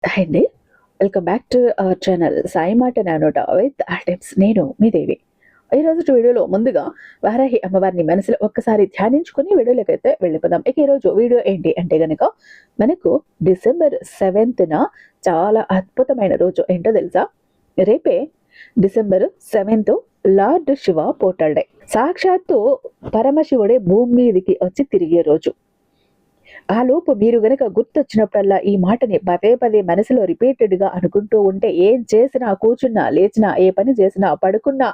Hi అండి. Welcome back to our channel Sai మాట నానోట with tips. నేను మీ దేవి. ఈరోజు వీడియోలో ముందుగా వారాహి అమ్మవారిని మనసులో ఒక్కసారి ధ్యానించుకుని వీడియోలోకైతే వెళ్ళిపోదాం. ఇక ఈరోజు వీడియో ఏంటి అంటే గనక మనకు డిసెంబర్ 7న చాలా అద్భుతమైన రోజు. ఏంటో తెలుసా? రేపే December 7th lord Shiva portal day. సాక్షాత్తు పరమశివుడే భూమి మీదికి వచ్చి తిరిగే రోజు. ఆ లోపు మీరు గనక గుర్తొచ్చినప్పుడల్లా ఈ మాటని పదే పదే మనసులో రిపీటెడ్ గా అనుకుంటూ ఉంటే, ఏం చేసినా, కూర్చున్నా, లేచినా, ఏ పని చేసినా, పడుకున్నా,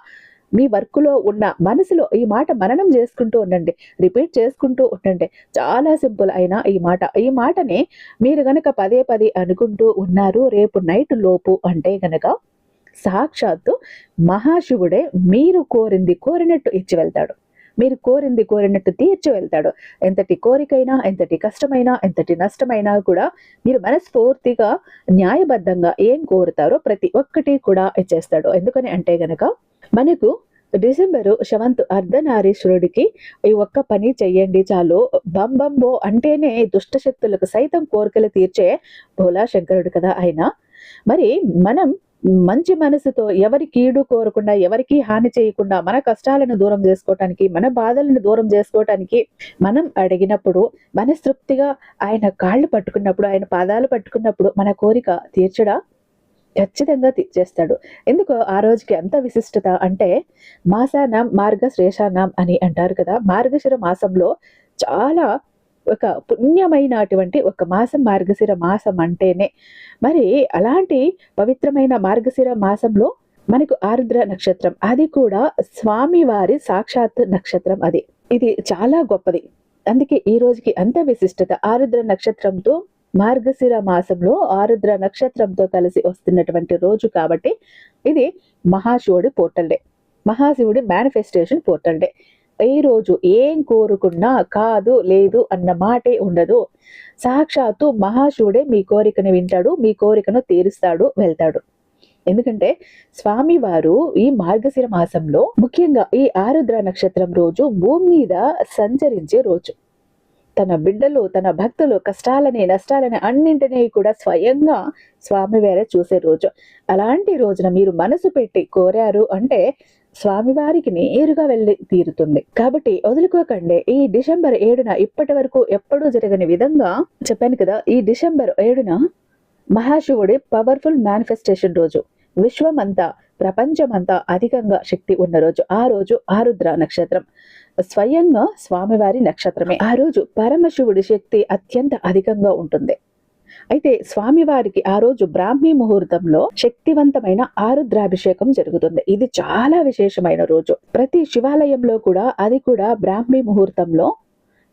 మీ వర్క్లో ఉన్న మనసులో ఈ మాట మననం చేసుకుంటూ ఉండండి. రిపీట్ చేసుకుంటూ ఉండండి. చాలా సింపుల్ అయిన ఈ మాటని మీరు గనక పదే పదే అనుకుంటూ ఉన్నారు రేపు నైట్ లోపు అంటే గనక సాక్షాత్తు మహాశివుడే మీరు కోరింది కోరినట్టు ఇచ్చి వెళ్తాడు. మీరు కోరింది కోరినట్టు తీర్చి వెళ్తాడు. ఎంతటి కోరికైనా, ఎంతటి కష్టమైనా, ఎంతటి నష్టమైనా కూడా మీరు మనస్ఫూర్తిగా న్యాయబద్ధంగా ఏం కోరుతారో ప్రతి ఒక్కటి కూడా ఇచ్చేస్తాడు. ఎందుకని అంటే గనక మనకు డిసెంబరు 7th అర్ధనారీశ్వరుడికి ఈ ఒక్క పని చెయ్యండి చాలు, బంబంబో అంటేనే దుష్ట శక్తులకు సైతం కోరికలు తీర్చే భోలా శంకరుడు కదా ఆయన. మరి మనం మంచి మనసుతో ఎవరి కీడు కోరకుండా, ఎవరికి హాని చేయకుండా, మన కష్టాలను దూరం చేసుకోవటానికి, మన బాధలను దూరం చేసుకోవటానికి మనం అడిగినప్పుడు, మనస్తృప్తిగా ఆయన కాళ్ళు పట్టుకున్నప్పుడు, ఆయన పాదాలు పట్టుకున్నప్పుడు మన కోరిక తీర్చడా? ఖచ్చితంగా తీర్చేస్తాడు. ఎందుకు ఆ రోజుకి అంత విశిష్టత అంటే, మాసానాం మార్గశ్రేషానాం అని అంటారు కదా. మార్గశిర మాసంలో చాలా ఒక పుణ్యమైనటువంటి ఒక మాసం మార్గశిర మాసం అంటేనే. మరి అలాంటి పవిత్రమైన మార్గశిర మాసంలో మనకు ఆరుద్ర నక్షత్రం, అది కూడా స్వామివారి సాక్షాత్ నక్షత్రం. ఇది చాలా గొప్పది. అందుకే ఈ రోజుకి అంత విశిష్టత. ఆరుద్ర నక్షత్రంతో, మార్గశిర మాసంలో ఆరుద్ర నక్షత్రంతో కలిసి వస్తున్నటువంటి రోజు కాబట్టి ఇది మహాశివుడి పోర్టల్ డే, మహాశివుడి మేనిఫెస్టేషన్ పోర్టల్ డే. ఈ రోజు ఏం కోరుకున్నా కాదు లేదు అన్న మాటే ఉండదు. సాక్షాత్తు మహాశివుడే మీ కోరికను వింటాడు, మీ కోరికను తీరుస్తాడు, వెళ్తాడు. ఎందుకంటే స్వామివారు ఈ మార్గశిర మాసంలో ముఖ్యంగా ఈ ఆరుద్ర నక్షత్రం రోజు భూమి మీద సంచరించే రోజు. తన బిడ్డలు, తన భక్తులు కష్టాలని, నష్టాలని అన్నింటినీ కూడా స్వయంగా స్వామివారే చూసే రోజు. అలాంటి రోజున మీరు మనసు పెట్టి కోరారు అంటే స్వామివారికి నేరుగా వెళ్ళి తీరుతుంది. కాబట్టి వదులుకోకండి. ఈ డిసెంబర్ 7న ఇప్పటి వరకు ఎప్పుడూ జరగని విధంగా చెప్పాను కదా, ఈ డిసెంబర్ 7న మహాశివుడి పవర్ఫుల్ మేనిఫెస్టేషన్ రోజు. విశ్వమంతా, ప్రపంచమంతా అధికంగా శక్తి ఉన్న రోజు. ఆ రోజు ఆరుద్ర నక్షత్రం స్వయంగా స్వామివారి నక్షత్రమే. ఆ రోజు పరమశివుడి శక్తి అత్యంత అధికంగా ఉంటుంది. అయితే స్వామివారికి ఆ రోజు బ్రాహ్మీ ముహూర్తంలో శక్తివంతమైన ఆరుద్రాభిషేకం జరుగుతుంది. ఇది చాలా విశేషమైన రోజు. ప్రతి శివాలయంలో కూడా అది కూడా బ్రాహ్మీ ముహూర్తంలో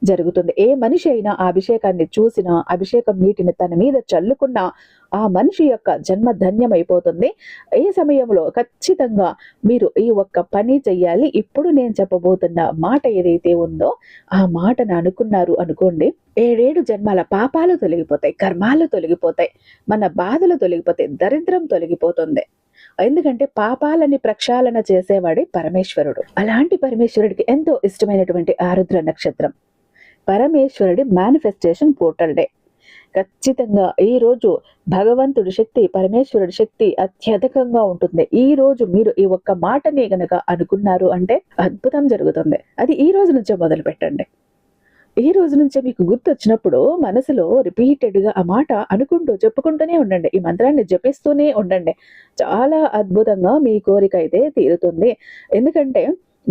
జరుగుతుంది. ఏ మనిషి అయినా ఆ అభిషేకాన్ని చూసినా, అభిషేకం నీటిని తన మీద చల్లుకున్నా ఆ మనిషి యొక్క జన్మ ధన్యమైపోతుంది. ఈ సమయంలో ఖచ్చితంగా మీరు ఈ ఒక్క పని చెయ్యాలి. ఇప్పుడు నేను చెప్పబోతున్న మాట ఏదైతే ఉందో ఆ మాటను అనుకున్నారు అనుకోండి, 7 జన్మాల పాపాలు తొలగిపోతాయి, కర్మాలు తొలగిపోతాయి, మన బాధలు తొలగిపోతాయి, దరిద్రం తొలగిపోతుంది. ఎందుకంటే పాపాలని ప్రక్షాళన చేసేవాడే పరమేశ్వరుడు. అలాంటి పరమేశ్వరుడికి ఎంతో ఇష్టమైనటువంటి ఆరుద్ర నక్షత్రం, పరమేశ్వరుడి మేనిఫెస్టేషన్ పోర్టల్ డే. ఖచ్చితంగా ఈ రోజు భగవంతుడి శక్తి, పరమేశ్వరుడి శక్తి అత్యధికంగా ఉంటుంది. ఈ రోజు మీరు ఈ ఒక్క మాటని గనక అనుకున్నారు అంటే అద్భుతం జరుగుతుంది. అది ఈ రోజు నుంచే మొదలు పెట్టండి. ఈ రోజు నుంచే మీకు గుర్తొచ్చినప్పుడు మనసులో రిపీటెడ్ గా ఆ మాట అనుకుంటూ చెప్పుకుంటూనే ఉండండి. ఈ మంత్రాన్ని జపిస్తూనే ఉండండి. చాలా అద్భుతంగా మీ కోరిక అయితే తీరుతుంది. ఎందుకంటే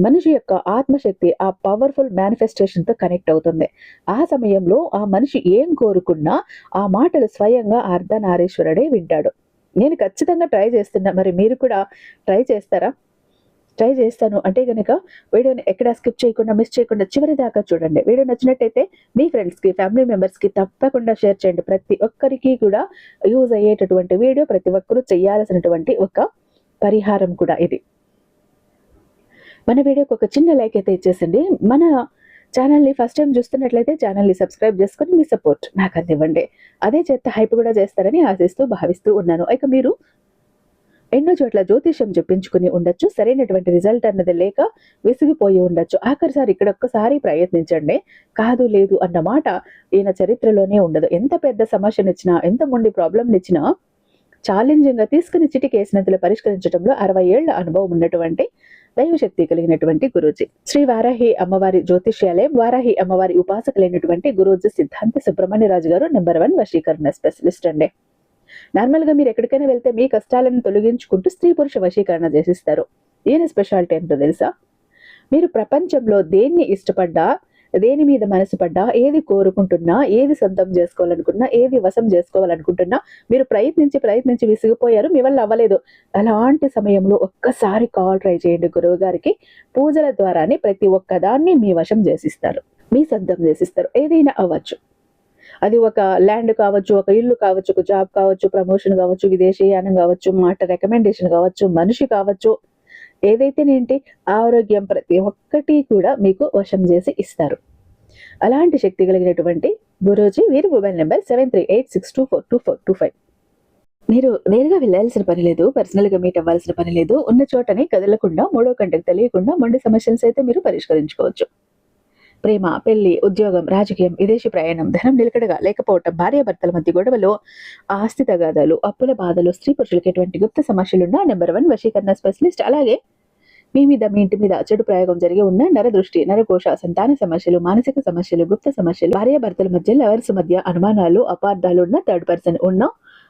మనిషి యొక్క ఆత్మశక్తి ఆ పవర్ఫుల్ మేనిఫెస్టేషన్ తో కనెక్ట్ అవుతుంది. ఆ సమయంలో ఆ మనిషి ఏం కోరుకున్నా ఆ మాటలు స్వయంగా అర్ధనారీశ్వరుడే వింటాడు. నేను ఖచ్చితంగా ట్రై చేస్తున్నా. మరి మీరు కూడా ట్రై చేస్తారా? ట్రై చేస్తాను అంటే గనక వీడియోని ఎక్కడ స్కిప్ చేయకుండా, మిస్ చేయకుండా చివరి దాకా చూడండి. వీడియో నచ్చినట్టయితే మీ ఫ్రెండ్స్కి, ఫ్యామిలీ మెంబర్స్కి తప్పకుండా షేర్ చేయండి. ప్రతి ఒక్కరికి కూడా యూజ్ అయ్యేటటువంటి వీడియో, ప్రతి ఒక్కరూ చేయాల్సినటువంటి ఒక పరిహారం కూడా ఇది. మన వీడియోకి ఒక చిన్న లైక్ అయితే ఇచ్చేసండి. మన ఛానల్ని ఫస్ట్ టైం చూస్తున్నట్లయితే ఛానల్ని సబ్స్క్రైబ్ చేసుకొని మీ సపోర్ట్ నాకు అందివ్వండి. అదే చేత హైప్ కూడా చేస్తారని ఆశిస్తూ భావిస్తూ ఉన్నాను. ఇక మీరు ఎన్నో చోట్ల జ్యోతిష్యం చెప్పించుకుని ఉండొచ్చు, సరైనటువంటి రిజల్ట్ అన్నది లేక విసిగిపోయి ఉండొచ్చు. ఆఖరిసారి ఇక్కడ ఒక్కసారి ప్రయత్నించండి. కాదు లేదు అన్న మాట ఈయన చరిత్రలోనే ఉండదు. ఎంత పెద్ద సమస్యనిచ్చినా, ఎంత మొండి ప్రాబ్లంనిచ్చినా ఛాలెంజింగ్ గా తీసుకుని చిటికేసినంతలో పరిష్కరించడంలో 60 ఏళ్ల అనుభవం ఉన్నటువంటి దైవశక్తి కలిగినటువంటి గురూజీ. శ్రీ వారాహి అమ్మవారి జ్యోతిష్యాలయం, వారాహి అమ్మవారి ఉపాసకులైనటువంటి గురూజీ సిద్ధాంత సుబ్రహ్మణ్యరాజు గారు నెంబర్ 1 వశీకరణ స్పెషలిస్ట్ అండి. నార్మల్ గా మీరు ఎక్కడికైనా వెళ్తే మీ కష్టాలను తొలగించుకుంటూ స్త్రీ పురుష వశీకరణ చేసిస్తారు. ఈయన స్పెషాలిటీ ఏంటో తెలుసా? మీరు ప్రపంచంలో దేన్ని ఇష్టపడ్డా, దేని మీద మనసు పడ్డా, ఏది కోరుకుంటున్నా, ఏది సొంతం చేసుకోవాలనుకున్నా, ఏది వశం చేసుకోవాలనుకుంటున్నా, మీరు ప్రయత్నించి విసిగిపోయారు, మీ వల్ల అవ్వలేదు. అలాంటి సమయంలో ఒక్కసారి కాల్ ట్రై చేయండి గురువు గారికి. పూజల ద్వారానే ప్రతి ఒక్కదాన్ని మీ వశం చేసిస్తారు, మీ సొంతం చేసిస్తారు. ఏదైనా అవ్వచ్చు. అది ఒక ల్యాండ్ కావచ్చు, ఒక ఇల్లు కావచ్చు, ఒక జాబ్ కావచ్చు, ప్రమోషన్ కావచ్చు, విదేశీయానం కావచ్చు, మాట రికమెండేషన్ కావచ్చు, మనిషి కావచ్చు, ఏదైతేనేంటి ఆరోగ్యం, ప్రతి ఒక్కటి కూడా మీకు వశం చేసి ఇస్తారు. అలాంటి శక్తి కలిగినటువంటి గురూజీ. వీరి మొబైల్ నెంబర్ 7386242425. మీరు నేరుగా వెళ్ళాల్సిన పని లేదు, పర్సనల్ గా మీట్ అవ్వాల్సిన పని లేదు. ఉన్న చోటనే కదలకుండా, మూడో కంటకు తెలియకుండా మొండి సమస్యలు అయితే మీరు పరిష్కరించుకోవచ్చు. ప్రేమ, పెళ్లి, ఉద్యోగం, రాజకీయం, విదేశీ ప్రయాణం, ధనం నిలకడగా లేకపోవటం, భార్యాభర్తల మధ్య గొడవలు, ఆస్తి తగాదాలు, అప్పుల బాధలు, స్త్రీ పురుషులకి ఎటువంటి గుప్త సమస్యలున్నా నెంబర్ 1 వశీకరణ స్పెషలిస్ట్. అలాగే మీ ఇంటి మీద చెడు ప్రయోగం జరిగి ఉన్న నరదృష్టి, నరకోశ, సంతాన సమస్యలు, మానసిక సమస్యలు, గుప్త సమస్యలు, భార్యాభర్తల మధ్య, లవర్స్ మధ్య అనుమానాలు, అపార్థాలు ఉన్న, థర్డ్ పర్సన్ ఉన్న,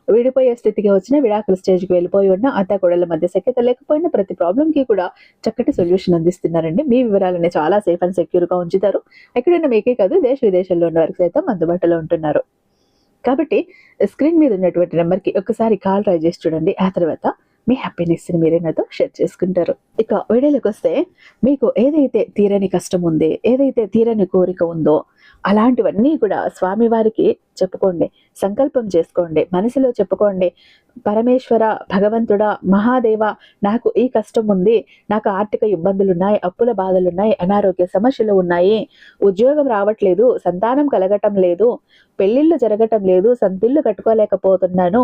విడిపోయే స్థితికి వచ్చిన, విడాకుల స్టేజ్కి వెళ్ళిపోయి ఉన్న, అత్తాకోడళ్ల మధ్య సఖ్యత లేకపోయినా ప్రతి ప్రాబ్లం కి కూడా చక్కటి సొల్యూషన్ అందిస్తున్నారండి. మీ వివరాలని చాలా సేఫ్ అండ్ సెక్యూర్ గా ఉంచుతారు. ఎక్కడైనా మీకే కాదు, దేశ విదేశాల్లో ఉన్న వారికి సైతం అందుబాటులో ఉంటున్నారు. కాబట్టి స్క్రీన్ మీద ఉన్నటువంటి నెంబర్ కి ఒకసారి కాల్ ట్రై చేసి చూడండి. ఆ తర్వాత మీ హ్యాపీనెస్ ని మీరే నాతో షేర్ చేసుకుంటారు. ఇక వీడియోలోకి వస్తే, మీకు ఏదైతే తీరని కష్టం ఉంది, ఏదైతే తీరని కోరిక ఉందో, అలాంటివన్నీ కూడా స్వామివారికి చెప్పుకోండి, సంకల్పం చేసుకోండి, మనసులో చెప్పుకోండి. పరమేశ్వర, భగవంతుడా, మహాదేవ, నాకు ఈ కష్టం ఉంది, నాకు ఆర్థిక ఇబ్బందులున్నాయి, అప్పుల బాధలున్నాయి, అనారోగ్య సమస్యలు ఉన్నాయి, ఉద్యోగం రావట్లేదు, సంతానం కలగటం లేదు, పెళ్లిళ్ళు జరగటం లేదు, సొంతిల్లు కట్టుకోలేకపోతున్నాను,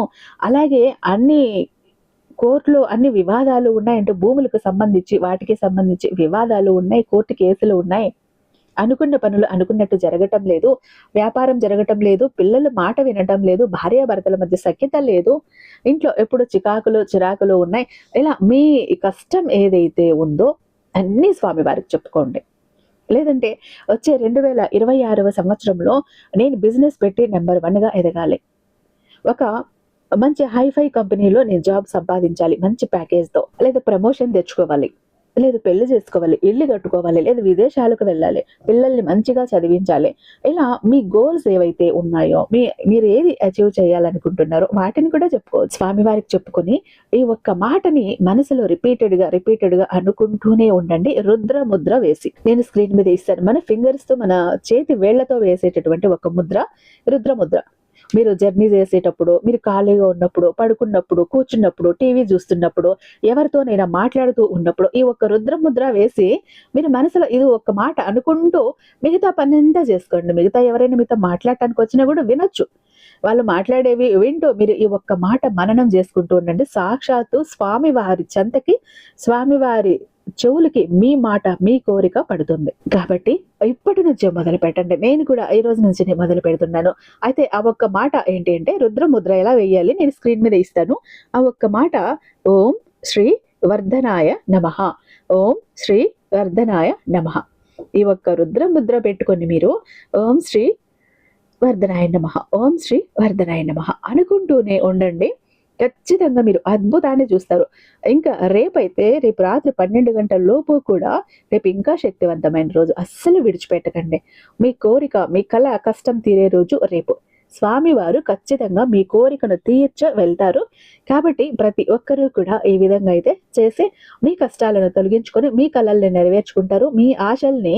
అలాగే అన్ని కోర్టులో అన్ని వివాదాలు ఉన్నాయంటే, భూములకు సంబంధించి వాటికి సంబంధించి వివాదాలు ఉన్నాయి, కోర్టు కేసులు ఉన్నాయి, అనుకున్న పనులు అనుకున్నట్టు జరగటం లేదు, వ్యాపారం జరగటం లేదు, పిల్లలు మాట వినటం లేదు, భార్యాభర్తల మధ్య సఖ్యత లేదు, ఇంట్లో ఎప్పుడు చిరాకులు ఉన్నాయి. ఇలా మీ కష్టం ఏదైతే ఉందో అన్ని స్వామి వారికి చెప్పుకోండి. లేదంటే వచ్చే 2026వ సంవత్సరంలో నేను బిజినెస్ పెట్టి నెంబర్ 1గా ఎదగాలి, ఒక మంచి హైఫై కంపెనీలో నేను జాబ్ సంపాదించాలి మంచి ప్యాకేజ్తో, లేదా ప్రమోషన్ తెచ్చుకోవాలి, లేదు పెళ్లి చేసుకోవాలి, ఇల్లు కట్టుకోవాలి, లేదా విదేశాలకు వెళ్ళాలి, పిల్లల్ని మంచిగా చదివించాలి. ఇలా మీ గోల్స్ ఏవైతే ఉన్నాయో, మీరు ఏది అచీవ్ చేయాలనుకుంటున్నారో వాటిని కూడా చెప్పుకోవచ్చు. స్వామివారికి చెప్పుకొని ఈ ఒక్క మాటని మనసులో రిపీటెడ్ గా అనుకుంటూనే ఉండండి. రుద్ర ముద్ర వేసి నేను స్క్రీన్ మీద ఇస్తాను. మన ఫింగర్స్ తో, మన చేతి వేళ్లతో వేసేటటువంటి ఒక ముద్ర రుద్ర ముద్ర. మీరు జర్నీ చేసేటప్పుడు, మీరు ఖాళీగా ఉన్నప్పుడు, పడుకున్నప్పుడు, కూర్చున్నప్పుడు, టీవీ చూస్తున్నప్పుడు, ఎవరితోనైనా మాట్లాడుతూ ఉన్నప్పుడు ఈ ఒక్క రుద్రముద్ర వేసి మీరు మనసులో ఇది ఒక్క మాట అనుకుంటూ మిగతా పని అంతా చేసుకోండి. మిగతా ఎవరైనా మీతో మాట్లాడటానికి వచ్చినా కూడా వినొచ్చు. వాళ్ళు మాట్లాడేవి వింటూ మీరు ఈ ఒక్క మాట మననం చేసుకుంటూ ఉండండి. సాక్షాత్తు స్వామివారి చెంతకి, స్వామివారి చెవులకి మీ మాట, మీ కోరిక పడుతుంది. కాబట్టి ఇప్పటి నుంచే మొదలు పెట్టండి. నేను కూడా ఈ రోజు నుంచి మొదలు పెడుతున్నాను. అయితే ఆ ఒక్క మాట ఏంటి అంటే, రుద్రముద్ర ఎలా వేయాలి నేను స్క్రీన్ మీద ఇస్తాను. ఆ ఒక్క మాట ఓం శ్రీ వర్ధనాయ నమః, ఓం శ్రీ వర్ధనాయ నమః. ఈ ఒక్క రుద్రముద్ర పెట్టుకొని మీరు ఓం శ్రీ వర్ధనాయ నమః, ఓం శ్రీ వర్ధనాయ నమః అనుకుంటూనే ఉండండి. ఖచ్చితంగా మీరు అద్భుతాన్ని చూస్తారు. ఇంకా రేపు రాత్రి 12 గంటల లోపు కూడా, రేపు ఇంకా శక్తివంతమైన రోజు, అస్సలు విడిచిపెట్టకండి. మీ కోరిక, మీ కళ, కష్టం తీరే రోజు రేపు. స్వామివారు ఖచ్చితంగా మీ కోరికను తీర్చ వెళ్తారు. కాబట్టి ప్రతి ఒక్కరూ కూడా ఈ విధంగా అయితే చేసి మీ కష్టాలను తొలగించుకొని మీ కళల్ని నెరవేర్చుకుంటారు, మీ ఆశల్ని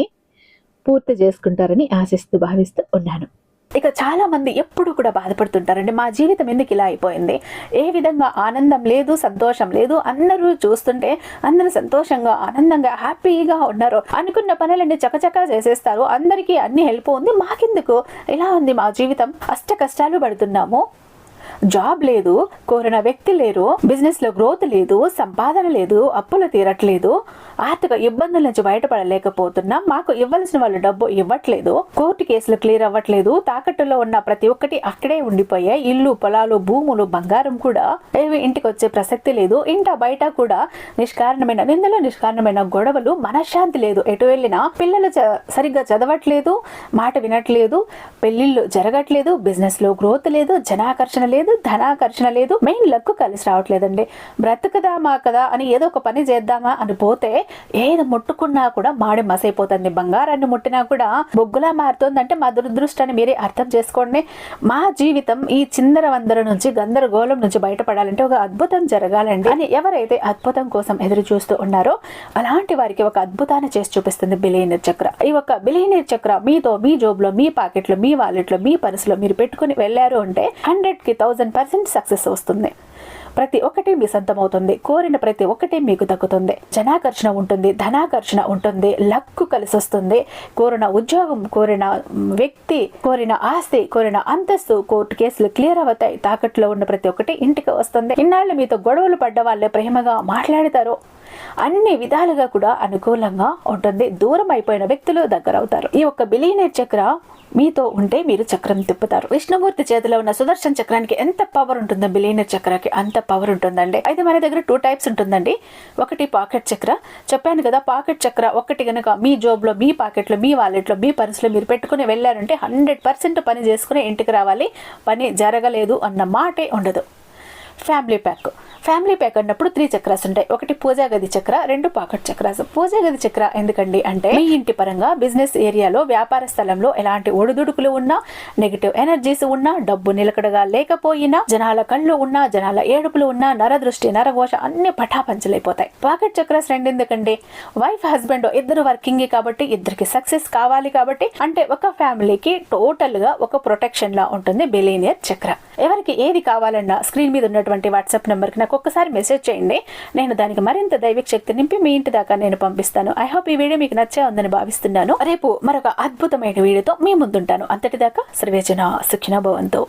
పూర్తి చేసుకుంటారని ఆశిస్తూ భావిస్తూ ఉన్నాను. ఇక చాలా మంది ఎప్పుడు కూడా బాధపడుతుంటారండి, మా జీవితం ఎందుకు ఇలా అయిపోయింది, ఏ విధంగా ఆనందం లేదు, సంతోషం లేదు, అందరూ చూస్తుంటే అందరూ సంతోషంగా, ఆనందంగా, హ్యాపీగా ఉన్నారు, అనుకున్న పనులన్నీ చకచకా చేసేస్తారు, అందరికీ అన్ని హెల్ప్ ఉంది, మాకెందుకు ఇలా ఉంది మా జీవితం, అష్ట కష్టాలు పడుతున్నాము, జాబ్ లేదు, కోరిన వ్యక్తి లేరు, బిజినెస్ లో గ్రోత్ లేదు, సంపాదన లేదు, అప్పులు తీరట్లేదు, ఆర్థిక ఇబ్బందుల నుంచి బయటపడలేకపోతున్నాం, మాకు ఇవ్వాల్సిన వాళ్ళు డబ్బు ఇవ్వట్లేదు, కోర్టు కేసులు క్లియర్ అవ్వట్లేదు, తాకట్టులో ఉన్న ప్రతి ఒక్కటి అక్కడే ఉండిపోయాయి, ఇల్లు పొలాలు భూములు బంగారం కూడా ఏవి ఇంటికి వచ్చే ప్రసక్తి లేదు, ఇంట బయట కూడా నిష్కారణమైన నిందలు, నిష్కారణమైన గొడవలు, మనశ్శాంతి లేదు, ఎటు వెళ్ళినా పిల్లలు సరిగ్గా చదవట్లేదు, మాట వినట్లేదు, పెళ్లిళ్ళు జరగట్లేదు, బిజినెస్ లో గ్రోత్ లేదు, జనాకర్షణ లేదు, ధనాకర్షణ లేదు, మెయిన్ లక్ కలిసి రావట్లేదండి. బ్రతుకుదామా కదా అని ఏదో ఒక పని చేద్దామా అని పోతే ఏది ముట్టుకున్నా కూడా మాడి మసైపోతుంది, బంగారాన్ని ముట్టినా కూడా బొగ్గులా మారుతుందంటే మా దురదృష్టాన్ని మీరే అర్థం చేసుకోండి. మా జీవితం ఈ చిందర వందర నుంచి గందరగోళం నుంచి బయటపడాలంటే ఒక అద్భుతం జరగాలండి అని ఎవరైతే అద్భుతం కోసం ఎదురు చూస్తూ ఉన్నారో అలాంటి వారికి ఒక అద్భుతాన్ని చేసి చూపిస్తుంది బిలియనీర్ చక్ర. ఈ ఒక బిలియనీర్ చక్ర మీతో మీ జోబ్ లో, మీ పాకెట్ లో, మీ వాలెట్ లో, మీ పర్సులో మీరు పెట్టుకుని వెళ్ళారు అంటే 100కి 1000% సక్సెస్ వస్తుంది. ప్రతి ఒక్కటి మీ సొంతం అవుతుంది, కోరిన ప్రతి ఒక్కటి మీకు దక్కుతుంది, జనాకర్షణ ఉంటుంది, ధనాకర్షణ ఉంటుంది, లక్కు కలిసి వస్తుంది, కోరిన ఉద్యోగం, కోరిన వ్యక్తి, కోరిన ఆస్తి, కోరిన అంతస్తు, కోర్టు కేసులు క్లియర్ అవుతాయి, తాకట్లో ఉన్న ప్రతి ఒక్కటి ఇంటికి వస్తుంది. ఇన్నాళ్ళు మీతో గొడవలు పడ్డ వాళ్ళే ప్రేమగా మాట్లాడతారు, అన్ని విధాలుగా కూడా అనుకూలంగా ఉంటుంది, దూరం అయిపోయిన వ్యక్తులు దగ్గర అవుతారు. ఈ ఒక్క బిలియనీర్ చక్ర మీతో ఉంటే మీరు చక్రం తిప్పుతారు. విష్ణుమూర్తి చేతిలో ఉన్న సుదర్శన చక్రానికి ఎంత పవర్ ఉంటుందో బిలియనీర్ చక్రానికి అంత పవర్ ఉంటుందండి. అయితే మన దగ్గర 2 టైప్స్ ఉంటుందండి. ఒకటి పాకెట్ చక్ర, చెప్పాను కదా, పాకెట్ చక్ర ఒకటి కనుక మీ జోబ్ లో, మీ పాకెట్ లో, మీ వాలెట్ లో, మీ పర్సులో మీరు పెట్టుకుని వెళ్ళారంటే 100% పని చేసుకుని ఇంటికి రావాలి, పని జరగలేదు అన్న మాటే ఉండదు. ఫ్యామిలీ ప్యాక్ అన్నప్పుడు 3 చక్రాస్ ఉంటాయి. ఒకటి పూజా గది చక్ర, 2 పాకెట్ చక్రాస్. పూజా గది చక్ర ఎందుకండి అంటే మీ ఇంటి పరంగా బిజినెస్ ఏరియాలో, వ్యాపార స్థలంలో ఎలాంటి ఒడిదుడుకులు ఉన్నా, నెగిటివ్ ఎనర్జీస్ ఉన్నా, డబ్బు నిలకడగా లేకపోయినా, జనాల కళ్ళు ఉన్నా, జనాల ఏడుపులు ఉన్నా, నరదృష్టి, నరఘోష అన్ని పటాపంచలైపోతాయి. పాకెట్ చక్రాస్ 2 ఎందుకండి, వైఫ్ హస్బెండ్ ఇద్దరు వర్కింగ్ కాబట్టి, ఇద్దరికి సక్సెస్ కావాలి కాబట్టి, అంటే ఒక ఫ్యామిలీకి టోటల్ గా ఒక ప్రొటెక్షన్ లా ఉంటుంది బిలియనీర్ చక్ర. ఎవరికి ఏది కావాలన్నా స్క్రీన్ మీద ఉన్నటువంటి వాట్సాప్ నెంబర్ కి నాకు ఒక్కసారి మెసేజ్ చేయండి, నేను దానికి మరింత దైవిక శక్తి నింపి మీ ఇంటి దాకా నేను పంపిస్తాను. ఐ హోప్ ఈ వీడియో మీకు నచ్చే ఉందని భావిస్తున్నాను. రేపు మరొక అద్భుతమైన వీడియోతో మీ ముందుంటాను. అంతటిదాకా సర్వేజన సుఖినో భవంతు.